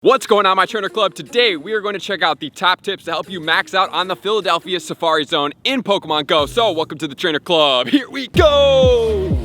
What's going on, my trainer club? Today we are going to check out the top tips to help you max out on the Philadelphia Safari Zone in Pokemon Go. So welcome to the trainer club. Here we go.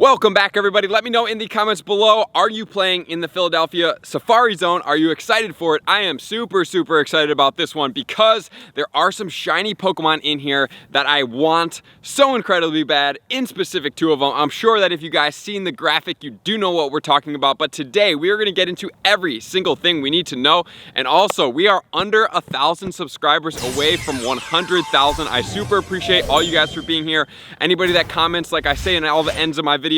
Welcome back, everybody. Let me know in the comments below, are you playing in the Philadelphia Safari Zone? Are you excited for it? I am super excited about this one because there are some shiny Pokemon in here that I want so incredibly bad, in specific two of them. I'm sure that if you guys seen the graphic, you do know what we're talking about, but today we are going to get into every single thing we need to know. And also, we are under 1,000 subscribers away from 100,000. I super appreciate all you guys for being here. Anybody that comments, like I say in all the ends of my videos,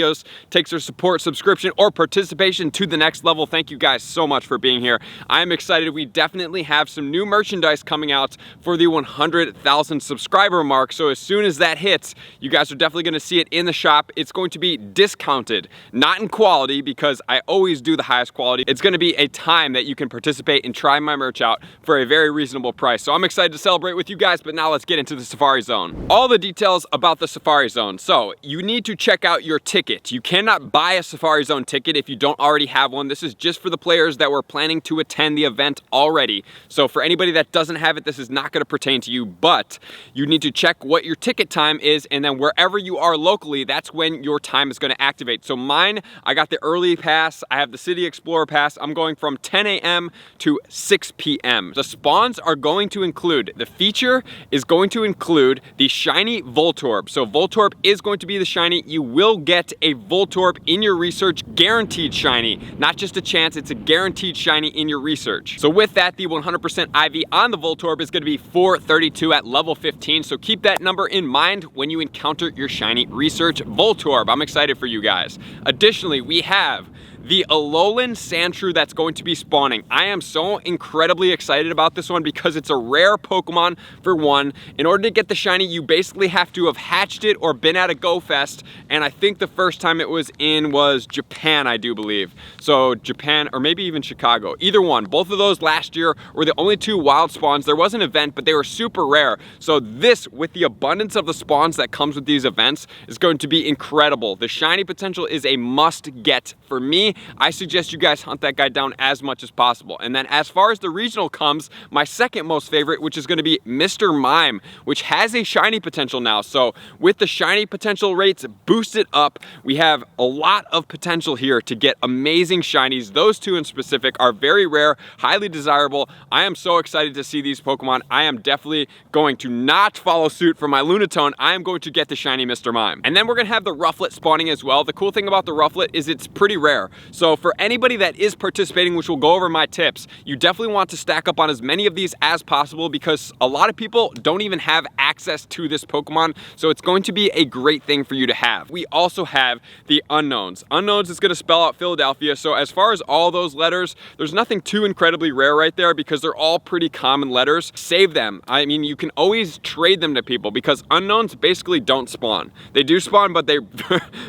takes their support, subscription, or participation to the next level. Thank you guys so much for being here. I am excited. We definitely have some new merchandise coming out for the 100,000 subscriber mark. So as soon as that hits, you guys are definitely going to see it in the shop. It's going to be discounted, not in quality, because I always do the highest quality. It's going to be a time that you can participate and try my merch out for a very reasonable price. So I'm excited to celebrate with you guys, but now let's get into the Safari Zone. All the details about the Safari Zone. So you need to check out your ticket. You cannot buy a Safari Zone ticket if you don't already have one. This is just for the players that were planning to attend the event already. So for anybody that doesn't have it, this is not going to pertain to you, but you need to check what your ticket time is, and then wherever you are locally, that's when your time is going to activate. So mine, I got the early pass. I have the City Explorer pass. I'm going from 10 a.m. to 6 p.m. The spawns are going to include, the feature is going to include the shiny Voltorb. So Voltorb is going to be the shiny. You will get a Voltorb in your research, guaranteed shiny. Not just a chance, it's a guaranteed shiny in your research. So with that, the 100% IV on the Voltorb is going to be 432 at level 15. So keep that number in mind when you encounter your shiny research Voltorb. I'm excited for you guys. Additionally, we have the Alolan Sandshrew that's going to be spawning. I am so incredibly excited about this one because it's a rare Pokemon for one. In order to get the shiny, you basically have to have hatched it or been at a Go Fest, and I think the first time it was in was Japan, I do believe. So Japan, or maybe even Chicago, either one. Both of those last year were the only two wild spawns. There was an event, but they were super rare. So this, with the abundance of the spawns that comes with these events, is going to be incredible. The shiny potential is a must get for me. I suggest you guys hunt that guy down as much as possible. And then as far as the regional comes, my second most favorite, which is going to be Mr. Mime, which has a shiny potential now. So with the shiny potential rates boosted up, we have a lot of potential here to get amazing shinies. Those two in specific are very rare, highly desirable. I am so excited to see these Pokemon. I am definitely going to not follow suit for my Lunatone. I am going to get the shiny Mr. Mime. And then we're going to have the Rufflet spawning as well. The cool thing about the Rufflet is it's pretty rare. So for anybody that is participating, which will go over my tips, you definitely want to stack up on as many of these as possible because a lot of people don't even have access to this Pokemon. So it's going to be a great thing for you to have. We also have the Unowns. Unowns is going to spell out Philadelphia. So as far as all those letters, there's nothing too incredibly rare right there because they're all pretty common letters. Save them. I mean, you can always trade them to people because Unowns basically don't spawn. They do spawn, but they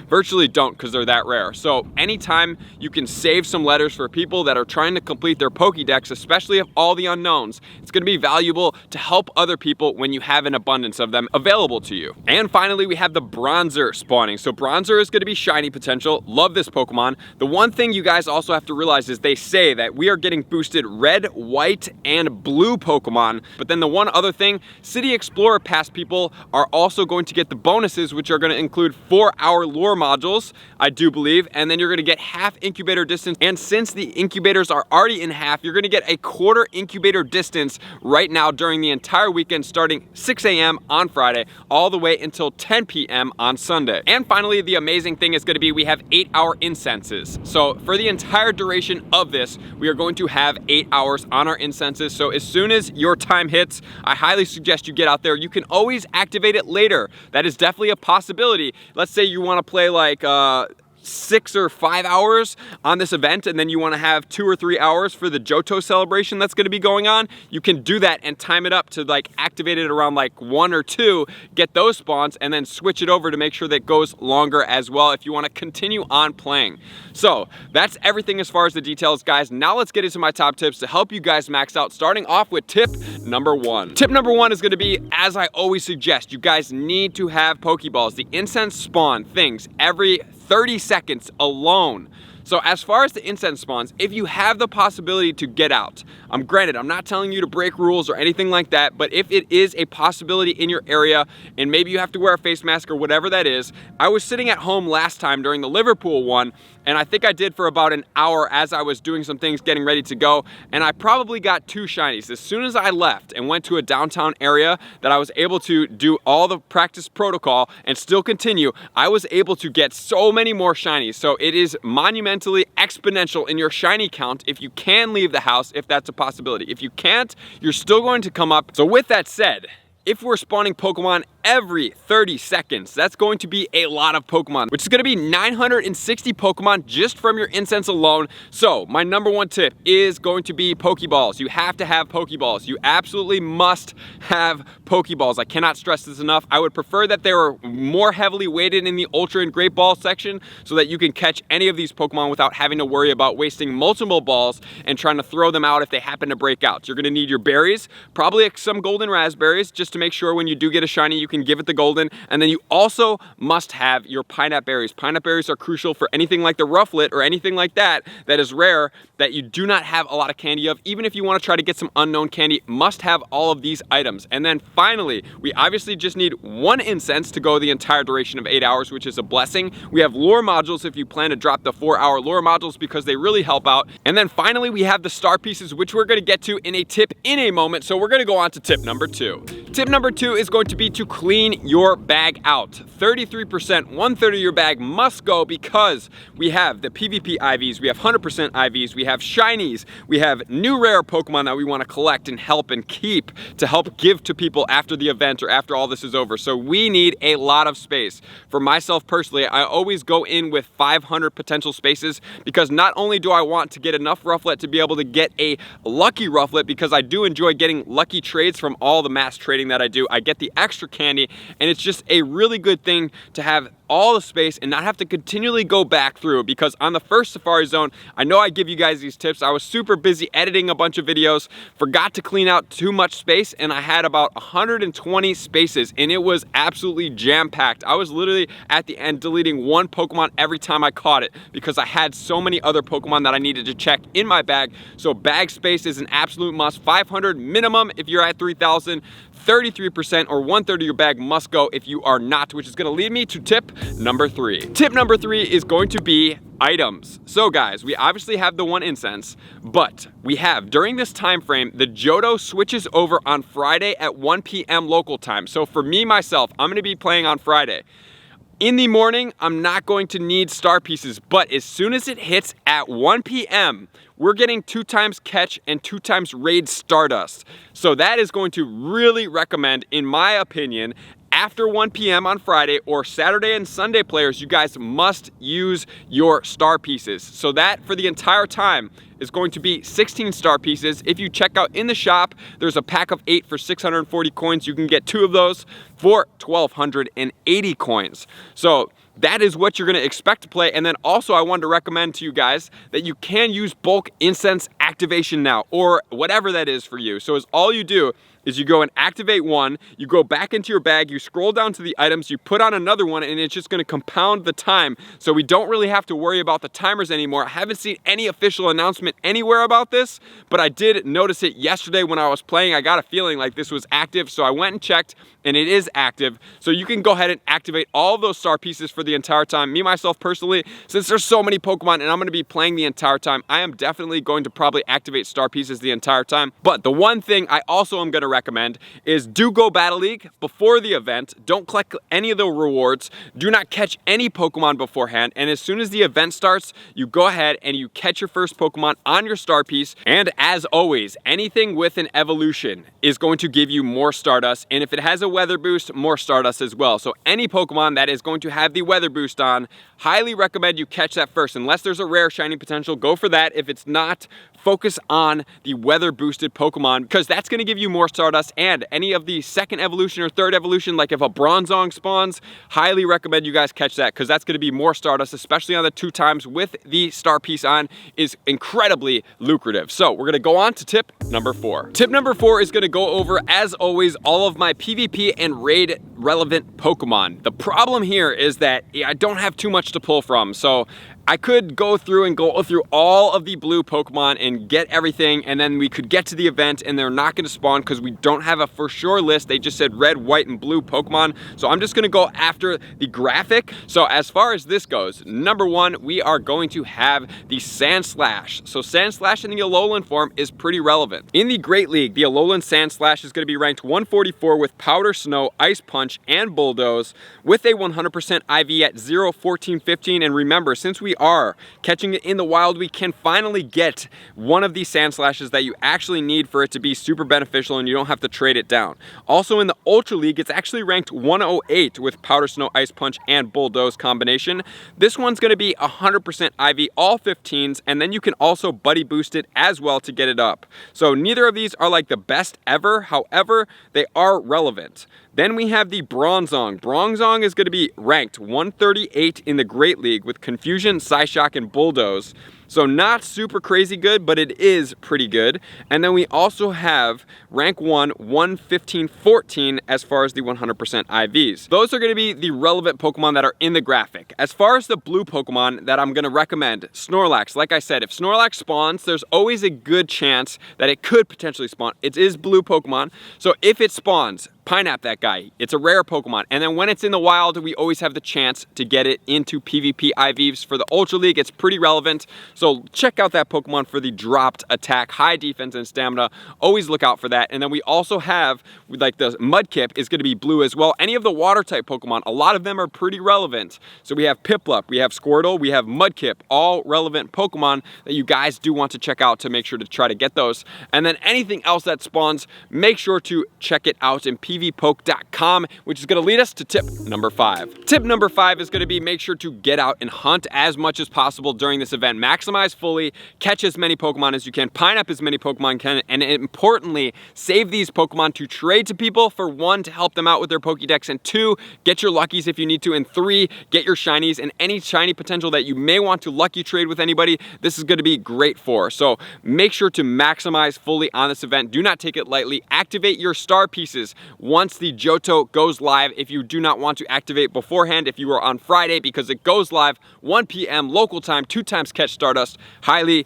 virtually don't because they're that rare. So anytime you can save some letters for people that are trying to complete their Pokédex, especially of all the unknowns, it's going to be valuable to help other people when you have an abundance of them available to you. And finally, we have the Bronzer spawning. So Bronzer is going to be shiny potential. Love this Pokemon. The one thing you guys also have to realize is they say that we are getting boosted red, white, and blue Pokemon. But then the one other thing, City Explorer Pass people are also going to get the bonuses, which are going to include 4-hour lure modules, I do believe, and then you're going to get half incubator distance. And since the incubators are already in half, you're going to get a quarter incubator distance right now during the entire weekend, starting 6 a.m. on Friday all the way until 10 p.m. on Sunday. And finally, the amazing thing is going to be we have 8-hour incenses. So for the entire duration of this, we are going to have 8 hours on our incenses. So as soon as your time hits, I highly suggest you get out there. You can always activate it later. That is definitely a possibility. Let's say you want to play like 6 or 5 hours on this event, and then you want to have 2 or 3 hours for the Johto celebration that's going to be going on, you can do that and time it up to like activate it around like 1 or 2, get those spawns, and then switch it over to make sure that it goes longer as well if you want to continue on playing. So that's everything as far as the details, guys. Now let's get into my top tips to help you guys max out, starting off with tip number 1. Tip number 1 is going to be, as I always suggest, you guys need to have Pokeballs. The incense spawn things every 30 seconds alone. So as far as the incense spawns, if you have the possibility to get out, granted, I'm not telling you to break rules or anything like that, but if it is a possibility in your area and maybe you have to wear a face mask or whatever that is, I was sitting at home last time during the Liverpool one, and I think I did for about an hour as I was doing some things getting ready to go, and I probably got 2 shinies. As soon as I left and went to a downtown area that I was able to do all the practice protocol and still continue, I was able to get so many more shinies. So it is monumentally exponential in your shiny count if you can leave the house, if that's a possibility. If you can't, you're still going to come up. So with that said, if we're spawning Pokemon every 30 seconds, that's going to be a lot of Pokemon, which is going to be 960 Pokemon just from your incense alone. So my number 1 tip is going to be Pokeballs. You have to have Pokeballs. You absolutely must have Pokeballs. I cannot stress this enough. I would prefer that they were more heavily weighted in the Ultra and Great Ball section so that you can catch any of these Pokemon without having to worry about wasting multiple balls and trying to throw them out if they happen to break out. So you're going to need your berries, probably some golden raspberries, just to make sure when you do get a shiny you can give it the golden, and then you also must have your pineapple berries. Pineapple berries are crucial for anything like the rufflet or anything like that that is rare that you do not have a lot of candy of. Even if you want to try to get some unknown candy, must have all of these items. And then finally, we obviously just need 1 incense to go the entire duration of 8 hours, which is a blessing. We have lure modules if you plan to drop the 4-hour lure modules because they really help out. And then finally, we have the star pieces, which we're going to get to in a tip in a moment. So we're going to go on to tip number 2. Tip number 2 is going to be to clean your bag out. 33%, 1/3 of your bag must go because we have the PvP IVs, we have 100% IVs, we have shinies, we have new rare Pokemon that we want to collect and help and keep to help give to people after the event or after all this is over. So we need a lot of space. For myself personally, I always go in with 500 potential spaces because not only do I want to get enough Rufflet to be able to get a lucky Rufflet, because I do enjoy getting lucky trades from all the mass trading that I do. I get the extra candy, and it's just a really good thing to have all the space and not have to continually go back through, because on the first Safari Zone, I know I give you guys these tips. I was super busy editing a bunch of videos, forgot to clean out too much space, and I had about 120 spaces, and it was absolutely jam-packed. I was literally at the end deleting 1 Pokemon every time I caught it because I had so many other Pokemon that I needed to check in my bag. So bag space is an absolute must. 500 minimum if you're at 3,000. 33% or 1/3 of your bag must go if you are not, which is going to lead me to tip number 3. Tip number 3 is going to be items. So guys, we obviously have the 1 incense, but we have, during this time frame, the Johto switches over on Friday at 1 p.m. local time. So for me, myself, I'm going to be playing on Friday. In the morning, I'm not going to need star pieces, but as soon as it hits at 1 p.m., we're getting 2 times catch and 2 times raid Stardust. So that is going to really recommend, in my opinion, after 1 p.m. on Friday or Saturday and Sunday players, you guys must use your star pieces. So that for the entire time is going to be 16 star pieces. If you check out in the shop, there's a pack of 8 for 640 coins. You can get 2 of those for 1,280 coins. So that is what you're going to expect to play. And then also I wanted to recommend to you guys that you can use bulk incense activation now, or whatever that is for you. So as all you do is you go and activate 1, you go back into your bag, you scroll down to the items, you put on another one, and it's just going to compound the time. So we don't really have to worry about the timers anymore. I haven't seen any official announcement anywhere about this, but I did notice it yesterday when I was playing. I got a feeling like this was active, so I went and checked, and it is active. So you can go ahead and activate all of those star pieces for the entire time. Me, myself, personally, since there's so many Pokemon and I'm going to be playing the entire time, I am definitely going to probably activate star pieces the entire time. But the one thing I also am going to recommend is do go Battle League before the event. Don't collect any of the rewards. Do not catch any Pokemon beforehand. And as soon as the event starts, you go ahead and you catch your first Pokemon on your star piece. And as always, anything with an evolution is going to give you more Stardust. And if it has a weather boost, more Stardust as well. So any Pokemon that is going to have the weather boost on, highly recommend you catch that first. Unless there's a rare shiny potential, go for that. If it's not, focus on the weather boosted Pokemon because that's going to give you more Stardust, and any of the second evolution or third evolution, like if a Bronzong spawns, highly recommend you guys catch that because that's going to be more Stardust, especially on the 2 times with the star piece on, is incredibly lucrative. So we're going to go on to tip number 4. Tip number 4 is going to go over, as always, all of my PvP and raid relevant Pokemon. The problem here is that I don't have too much to pull from, so I could go through all of the blue Pokemon and get everything, and then we could get to the event and they're not going to spawn because we don't have a for sure list. They just said red, white, and blue Pokemon. So I'm just going to go after the graphic. So as far as this goes, number 1, we are going to have the Sandslash. So Sandslash in the Alolan form is pretty relevant. In the Great League, the Alolan Sandslash is going to be ranked 144 with Powder Snow, Ice Punch, and Bulldoze with a 100% IV at 0, 14, 15. And remember, since we are catching it in the wild, we can finally get one of these Sandslashes that you actually need for it to be super beneficial and you don't have to trade it down. Also in the Ultra League, it's actually ranked 108 with Powder Snow, Ice Punch, and Bulldoze combination. This one's going to be 100% IV, all 15s, and then you can also buddy boost it as well to get it up. So neither of these are like the best ever, however, they are relevant. Then we have the Bronzong. Bronzong is going to be ranked 138 in the Great League with Confusion, Psyshock, and Bulldoze. So not super crazy good, but it is pretty good. And then we also have rank 1, 115, 14 as far as the 100% IVs. Those are going to be the relevant Pokemon that are in the graphic. As far as the blue Pokemon that I'm going to recommend, Snorlax. Like I said, if Snorlax spawns, there's always a good chance that it could potentially spawn. It is blue Pokemon, so if it spawns, Pineapple that guy. It's a rare Pokemon. And then when it's in the wild, we always have the chance to get it into PvP IVs. For the Ultra League, it's pretty relevant. So check out that Pokemon for the dropped attack, high defense, and stamina. Always look out for that. And then we also have, like the Mudkip is going to be blue as well. Any of the water type Pokemon, a lot of them are pretty relevant. So we have Piplup, we have Squirtle, we have Mudkip, all relevant Pokemon that you guys do want to check out to make sure to try to get those. And then anything else that spawns, make sure to check it out in pvpoke.com, which is going to lead us to tip number 5. Tip number 5 is going to be make sure to get out and hunt as much as possible during this event. Maximize fully, catch as many Pokemon as you can, pine up as many Pokemon can, and importantly, save these Pokemon to trade to people. For 1, to help them out with their Pokédex, and 2, get your luckies if you need to, and 3, get your shinies, and any shiny potential that you may want to lucky trade with anybody, this is going to be great for. So make sure to maximize fully on this event. Do not take it lightly. Activate your star pieces once the Johto goes live. If you do not want to activate beforehand, if you are on Friday, because it goes live 1 p.m. local time, 2 times catch Stardust, highly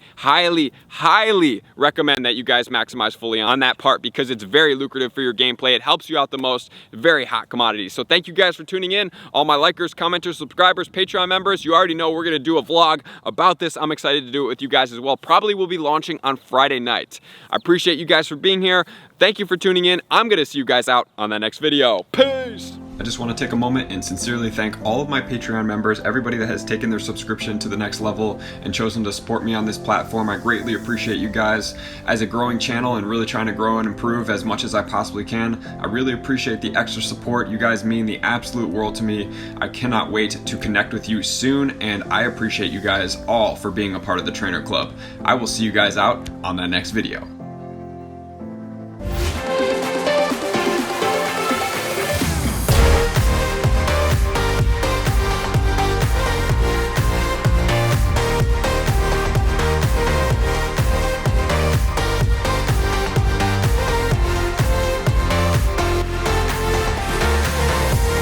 recommend that you guys maximize fully on that part because it's very lucrative for your gameplay. It helps you out the most. Very hot commodity. So thank you guys for tuning in. All my likers, commenters, subscribers, Patreon members, you already know we're going to do a vlog about this. I'm excited to do it with you guys as well. Probably will be launching on Friday night. I appreciate you guys for being here. Thank you for tuning in. I'm going to see you guys out on the next video. Peace! I just want to take a moment and sincerely thank all of my Patreon members, everybody that has taken their subscription to the next level and chosen to support me on this platform. I greatly appreciate you guys. As a growing channel and really trying to grow and improve as much as I possibly can, I really appreciate the extra support. You guys mean the absolute world to me. I cannot wait to connect with you soon, and I appreciate you guys all for being a part of the Trainer Club. I will see you guys out on the next video.